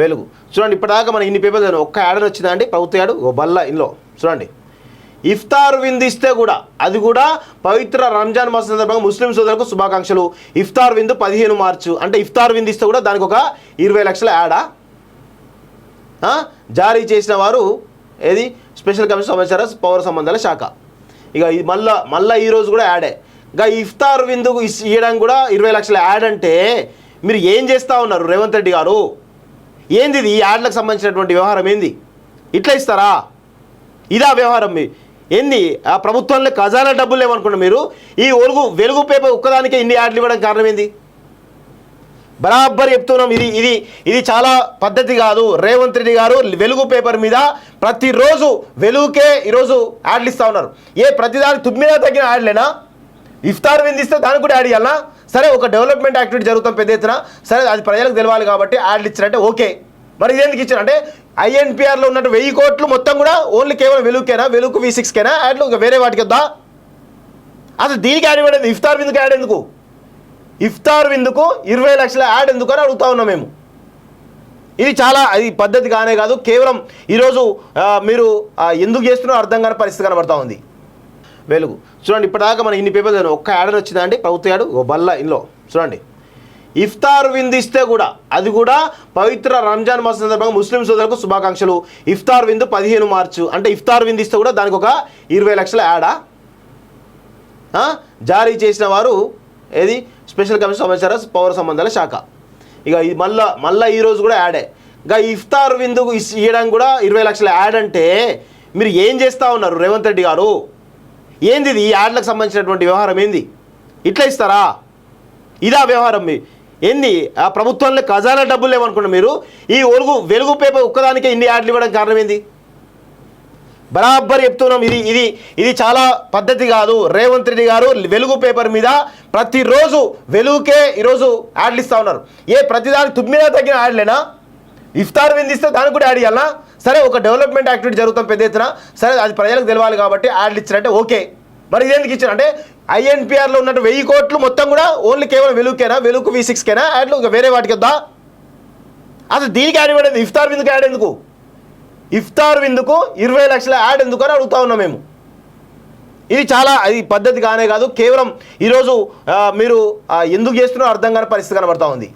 వెలుగు చూడండి, ఇప్పటిదాకా మనం ఇన్ని పేపర్స్ ఒక్క యాడ్ వచ్చిందా అండి? ప్రభుత్వ యాడ్ ఓ బల్ల ఇందులో చూడండి. ఇఫ్తార్ విందు ఇస్తే కూడా, అది కూడా పవిత్ర రంజాన్ మాసం సందర్భంగా ముస్లిం సోదరులకు శుభాకాంక్షలు. ఇఫ్తార్ విందు 15 మార్చు అంటే ఇఫ్తార్ విందు ఇస్తే కూడా దానికి ఒక 20 లక్షల యాడా జారీ చేసిన వారు ఏది స్పెషల్ కమిషన్ సమాచార పౌర సంబంధాల శాఖ. ఇక మళ్ళీ ఈరోజు కూడా యాడే. ఇక ఇఫ్తార్ విందుకు ఇవ్వడానికి కూడా 20 లక్షల యాడ్ అంటే మీరు ఏం చేస్తూ ఉన్నారు రేవంత్ రెడ్డి గారు? ఏంది ఇది? ఈ యాడ్లకు సంబంధించినటువంటి వ్యవహారం ఏంది? ఇట్లా ఇస్తారా? ఇదా వ్యవహారం? ఏంది ఆ ప్రభుత్వంలో ఖజానా డబ్బులు లేవనుకున్నా మీరు? ఈ వెలుగు పేపర్ ఒక్కదానికే ఇన్ని యాడ్లు ఇవ్వడం కారణం ఏంది? బరాబర్ చెప్తున్నాం, ఇది చాలా పద్ధతి కాదు. రేవంత్ రెడ్డి గారు వెలుగు పేపర్ మీద ప్రతిరోజు వెలుగుకే ఈరోజు యాడ్లు ఇస్తూ ఉన్నారు. ప్రతిదాని తుమ్మినా తగ్గిన యాడ్లేనా? ఇఫ్తార్ విందిస్తే దానికి కూడా యాడ్ ఇవ్వాలన్నా? సరే, ఒక డెవలప్మెంట్ యాక్టివిటీ జరుగుతాం పెద్ద ఎత్తున, సరే అది ప్రజలకు తెలవాలి కాబట్టి యాడ్లు ఇచ్చారంటే ఓకే. మరి ఇదేందుకు ఇచ్చారు అంటే ఐఎన్పిఆర్లో ఉన్నట్టు 1000 కోట్లు మొత్తం కూడా ఓన్లీ కేవలం వెలుగుకేనా? వెలుగు V6కేనా యాడ్లు? ఇంకా వేరే వాటికి వద్దా? అసలు దీనికి యాడ్ ఇవ్వలేదు. ఇఫ్తార్ విందుకు యాడ్ ఎందుకు? ఇఫ్తార్ విందుకు 20 లక్షల యాడ్ ఎందుకు అని అడుగుతా ఉన్నాం మేము. ఇది పద్ధతి కానే కాదు. కేవలం ఈరోజు మీరు ఎందుకు చేస్తున్నారో అర్థం కాని పరిస్థితి కనబడతా ఉంది. వెలుగు చూడండి, ఇప్పటిదాకా మనం ఇన్ని పేపర్స్ ఒక్క యాడ్ వచ్చిందా అండి? ప్రభుత్వ యాడ్ ఓ బల్ల ఇందులో చూడండి. ఇఫ్తార్ విందు ఇస్తే కూడా, అది కూడా పవిత్ర రంజాన్ మాసం సందర్భంగా ముస్లిం సోదరులకు శుభాకాంక్షలు. ఇఫ్తార్ విందు 15 మార్చు అంటే ఇఫ్తార్ విందు ఇస్తే కూడా దానికి ఒక 20 లక్షల యాడా జారీ చేసిన వారు ఏది స్పెషల్ కమిషన్ సమాచార పౌర సంబంధాల శాఖ. ఇక మళ్ళీ ఈరోజు కూడా యాడే. ఇక ఇఫ్తార్ విందుకు ఇవ్వడానికి కూడా 20 లక్షల యాడ్ అంటే మీరు ఏం చేస్తూ ఉన్నారు రేవంత్ రెడ్డి గారు? ఏంది ఇది? ఈ యాడ్లకు సంబంధించినటువంటి వ్యవహారం ఏంది? ఇట్లా ఇస్తారా? ఇదా వ్యవహారం? ఏంది ఆ ప్రభుత్వంలో ఖజానా డబ్బులు లేవనుకున్నా మీరు? ఈ వెలుగు పేపర్ ఒక్కదానికే ఇన్ని యాడ్లు ఇవ్వడం కారణం ఏంది? బరాబర్ చెప్తున్నాం, ఇది చాలా పద్ధతి కాదు. రేవంత్ రెడ్డి గారు వెలుగు పేపర్ మీద ప్రతిరోజు వెలుగుకే ఈరోజు యాడ్లు ఇస్తూ ఉన్నారు. ప్రతిదాని తుమ్మినా తగ్గిన యాడ్లేనా? ఇఫ్తార్ విందిస్తే దానికి కూడా యాడ్ ఇవ్వాలన్నా? సరే, ఒక డెవలప్మెంట్ యాక్టివిటీ జరుగుతాం పెద్ద ఎత్తున, సరే అది ప్రజలకు తెలవాలి కాబట్టి యాడ్లు ఇచ్చారంటే ఓకే. మరి ఇదేందుకు ఇచ్చారు అంటే ఐఎన్పిఆర్లో ఉన్నట్టు 1000 కోట్లు మొత్తం కూడా ఓన్లీ కేవలం వెలుగుకేనా? వెలుగు V6కేనా యాడ్లు? ఇంకా వేరే వాటికి వద్దా? అసలు దీనికి యాడ్ ఇవ్వలేదు. ఇఫ్తార్ విందుకు యాడ్ ఎందుకు? ఇఫ్తార్ విందుకు 20 లక్షల యాడ్ ఎందుకు అని అడుగుతా ఉన్నాం మేము. ఇది పద్ధతి కానే కాదు. కేవలం ఈరోజు మీరు ఎందుకు చేస్తున్నారో అర్థం కాని పరిస్థితి కనబడతా ఉంది.